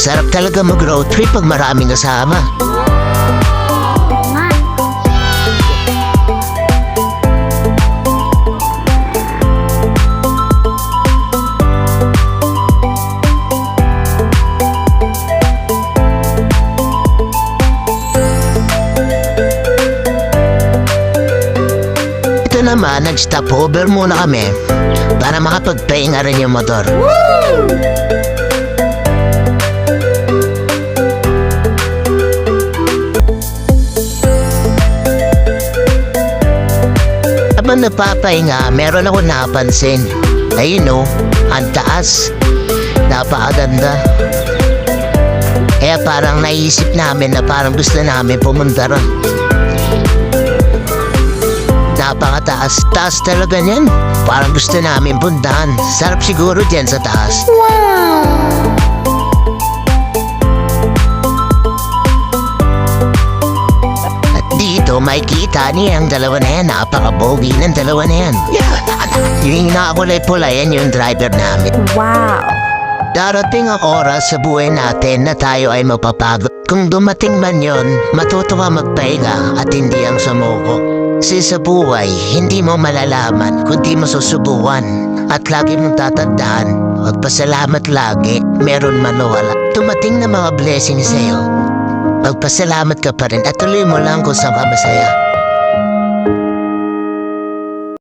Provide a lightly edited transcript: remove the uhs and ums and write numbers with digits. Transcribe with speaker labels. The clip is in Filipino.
Speaker 1: Sarap talaga mag-road trip pag maraming kasama. Ito naman, nag-stop over muna kami para makapagpahinga rin yung motor. Habang napapahinga, meron ako napansin. Ayun o, ang taas. Napakaganda. Kaya parang naisip namin na parang gusto namin pumunta ron. Napakataas. Taas talaga niyan. Parang gusto namin puntahan. Sarap siguro dyan sa taas. Dito makikita niya ang dalawa na yan. Napakabogi ng dalawa na yan. Yung nakakulay pula yan yung driver namin.
Speaker 2: Wow!
Speaker 1: Darating ang oras sa buhay natin na tayo ay mapapagod. Kung dumating man yon, matuto ka magpahinga at hindi ang sumuko. Kasi sa buhay, hindi mo malalaman kundi mo susubukan. At lagi mong tatandaan, magpasalamat lagi, meron man o wala. Dumating na mga blessings sa'yo. Magpasalamat ka pa rin at tuloy mo lang kung saan ka masaya.